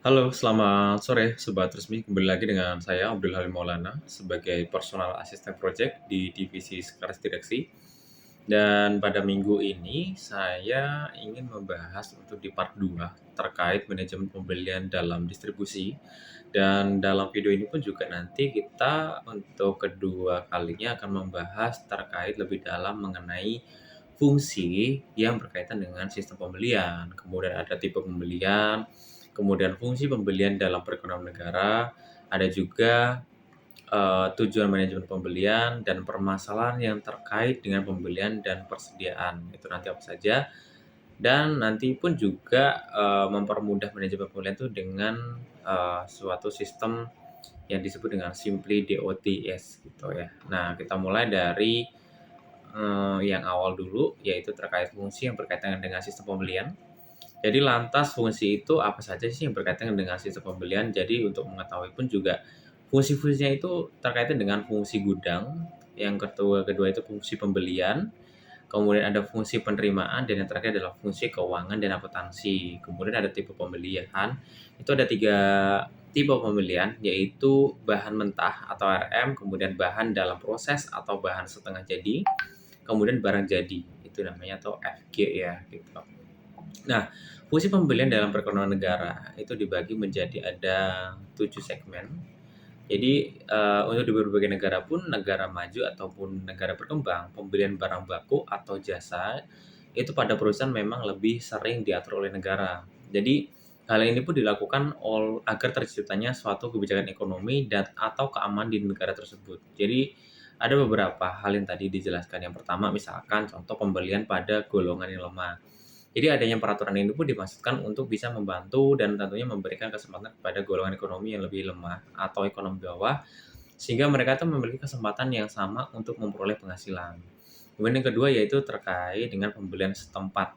Halo, selamat sore Sobat Resmi. Kembali lagi dengan saya Abdul Halim Maulana sebagai Personal Assistant Project di Divisi Sekretaris Direksi. Dan pada minggu ini saya ingin membahas untuk di part 2 terkait manajemen pembelian dalam distribusi. Dan dalam video ini pun juga nanti kita untuk kedua kalinya akan membahas terkait lebih dalam mengenai fungsi yang berkaitan dengan sistem pembelian. Kemudian ada tipe pembelian, kemudian fungsi pembelian dalam perekonomian negara, ada juga tujuan manajemen pembelian dan permasalahan yang terkait dengan pembelian dan persediaan. Itu nanti apa saja, dan nanti pun juga, mempermudah manajemen pembelian itu dengan, suatu sistem yang disebut dengan Simply DOTS gitu ya. Nah, kita mulai dari, yang awal dulu, yaitu terkait fungsi yang berkaitan dengan sistem pembelian. Jadi lantas fungsi itu apa saja sih yang berkaitan dengan sistem pembelian? Jadi untuk mengetahui pun juga fungsi-fungsinya itu terkaitan dengan fungsi gudang, yang kedua itu fungsi pembelian, kemudian ada fungsi penerimaan, dan yang terakhir adalah fungsi keuangan dan akuntansi. Kemudian ada tipe pembelian, itu ada 3 tipe pembelian, yaitu bahan mentah atau RM, kemudian bahan dalam proses atau bahan setengah jadi, kemudian barang jadi, itu namanya atau FG ya gitu. Nah, fungsi pembelian dalam perekonomian negara itu dibagi menjadi ada 7 segmen. Jadi, untuk di berbagai negara pun, negara maju ataupun negara berkembang, pembelian barang baku atau jasa itu pada perusahaan memang lebih sering diatur oleh negara. Jadi, hal ini pun dilakukan agar terciptanya suatu kebijakan ekonomi dan atau keamanan di negara tersebut. Jadi, ada beberapa hal yang tadi dijelaskan. Yang pertama, misalkan contoh pembelian pada golongan yang lemah. Jadi adanya peraturan ini pun dimaksudkan untuk bisa membantu dan tentunya memberikan kesempatan kepada golongan ekonomi yang lebih lemah atau ekonomi bawah, sehingga mereka tuh memiliki kesempatan yang sama untuk memperoleh penghasilan. Kemudian yang kedua yaitu terkait dengan pembelian setempat.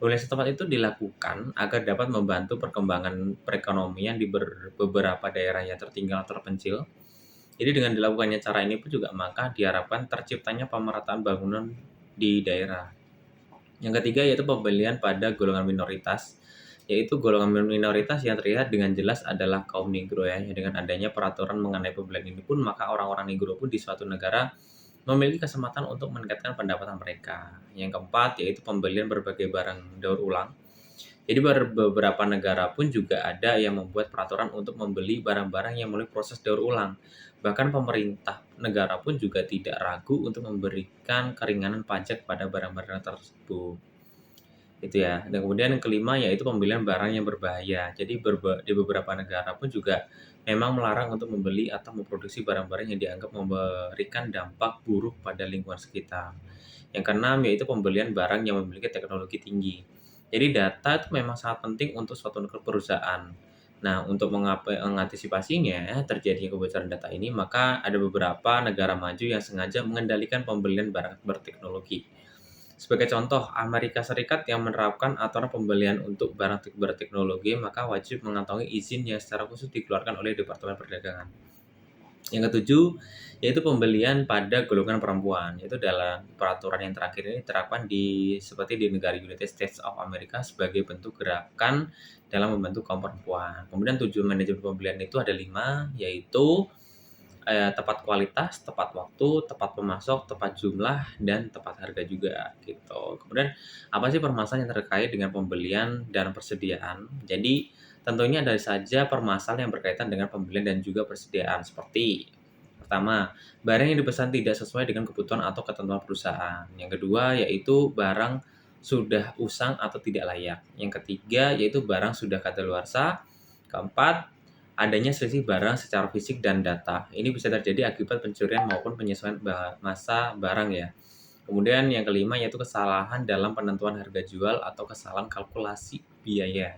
Pembelian setempat itu dilakukan agar dapat membantu perkembangan perekonomian di beberapa daerah yang tertinggal atau terpencil. Jadi dengan dilakukannya cara ini pun juga maka diharapkan terciptanya pemerataan bangunan di daerah. Yang ketiga yaitu pembelian pada golongan minoritas, yaitu golongan minoritas yang terlihat dengan jelas adalah kaum Negro ya. Dengan adanya peraturan mengenai pembelian ini pun, maka orang-orang Negro pun di suatu negara memiliki kesempatan untuk meningkatkan pendapatan mereka. Yang keempat yaitu pembelian berbagai barang daur ulang. Jadi beberapa negara pun juga ada yang membuat peraturan untuk membeli barang-barang yang melalui proses daur ulang. Bahkan pemerintah negara pun juga tidak ragu untuk memberikan keringanan pajak pada barang-barang tersebut. Itu ya. Dan kemudian yang kelima yaitu pembelian barang yang berbahaya. Jadi di beberapa negara pun juga memang melarang untuk membeli atau memproduksi barang-barang yang dianggap memberikan dampak buruk pada lingkungan sekitar. Yang keenam yaitu pembelian barang yang memiliki teknologi tinggi. Jadi data itu memang sangat penting untuk suatu perusahaan. Nah, untuk mengantisipasinya terjadinya kebocoran data ini, maka ada beberapa negara maju yang sengaja mengendalikan pembelian barang berteknologi. Sebagai contoh, Amerika Serikat yang menerapkan aturan pembelian untuk barang berteknologi, maka wajib mengantongi izin yang secara khusus dikeluarkan oleh Departemen Perdagangan. Yang ketujuh, yaitu pembelian pada golongan perempuan. Itu dalam peraturan yang terakhir ini diterapkan seperti di negara United States of America sebagai bentuk gerakan dalam membantu kaum perempuan. Kemudian tujuan manajemen pembelian itu ada 5, yaitu tepat kualitas, tepat waktu, tepat pemasok, tepat jumlah, dan tepat harga juga gitu. Kemudian apa sih permasalahan yang terkait dengan pembelian dan persediaan? Jadi tentunya ada saja permasalahan yang berkaitan dengan pembelian dan juga persediaan, seperti pertama, barang yang dipesan tidak sesuai dengan kebutuhan atau ketentuan perusahaan. Yang kedua yaitu barang sudah usang atau tidak layak. Yang ketiga yaitu barang sudah kadaluarsa. Keempat, adanya selisih barang secara fisik dan data. Ini bisa terjadi akibat pencurian maupun penyesuaian masa barang ya. Kemudian yang kelima yaitu kesalahan dalam penentuan harga jual atau kesalahan kalkulasi biaya.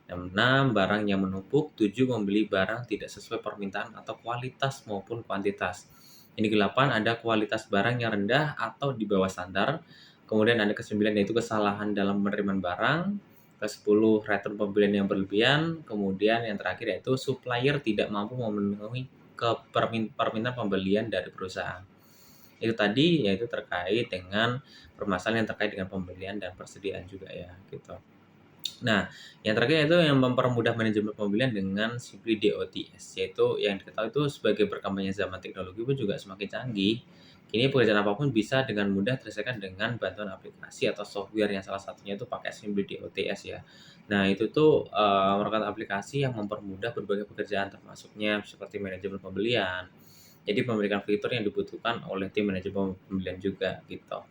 Yang enam, barang yang menumpuk. Tujuh, membeli barang tidak sesuai permintaan atau kualitas maupun kuantitas. Ini ke-8, ada kualitas barang yang rendah atau di bawah standar. Kemudian ada ke-9 yaitu kesalahan dalam penerimaan barang. Ke-10, return pembelian yang berlebihan. Kemudian yang terakhir yaitu supplier tidak mampu memenuhi permintaan pembelian dari perusahaan. Itu tadi yaitu terkait dengan permasalahan yang terkait dengan pembelian dan persediaan juga ya gitu. Nah, yang terakhir itu yang mempermudah manajemen pembelian dengan simply DOTS, yaitu yang diketahui itu sebagai berkembangnya zaman teknologi pun juga semakin canggih. Kini pekerjaan apapun bisa dengan mudah terselesaikan dengan bantuan aplikasi atau software yang salah satunya itu pakai simply DOTS ya. Nah, itu tuh merupakan aplikasi yang mempermudah berbagai pekerjaan termasuknya seperti manajemen pembelian. Jadi memberikan fitur yang dibutuhkan oleh tim manajemen pembelian juga gitu.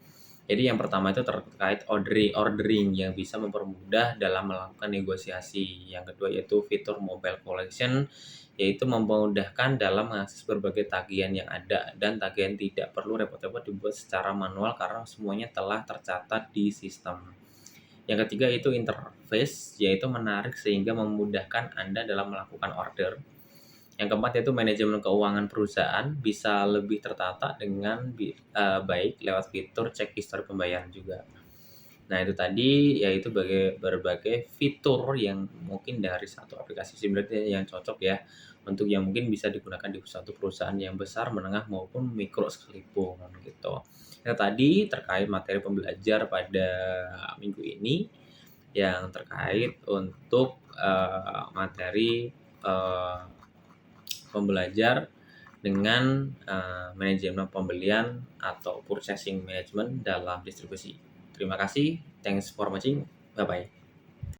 Jadi yang pertama itu terkait ordering yang bisa mempermudah dalam melakukan negosiasi. Yang kedua yaitu fitur mobile collection, yaitu memudahkan dalam mengakses berbagai tagihan yang ada dan tagihan tidak perlu repot-repot dibuat secara manual karena semuanya telah tercatat di sistem. Yang ketiga itu interface, yaitu menarik sehingga memudahkan Anda dalam melakukan order. Yang keempat yaitu manajemen keuangan perusahaan bisa lebih tertata dengan baik lewat fitur cek histori pembayaran juga. Nah, itu tadi yaitu berbagai fitur yang mungkin dari satu aplikasi sebenarnya yang cocok ya untuk yang mungkin bisa digunakan di suatu perusahaan yang besar, menengah maupun mikro sekalipun gitu. Nah, tadi terkait materi pembelajar pada minggu ini yang terkait untuk materi eh, pembelajar dengan manajemen pembelian atau purchasing management dalam distribusi. Terima kasih, thanks for watching, bye bye.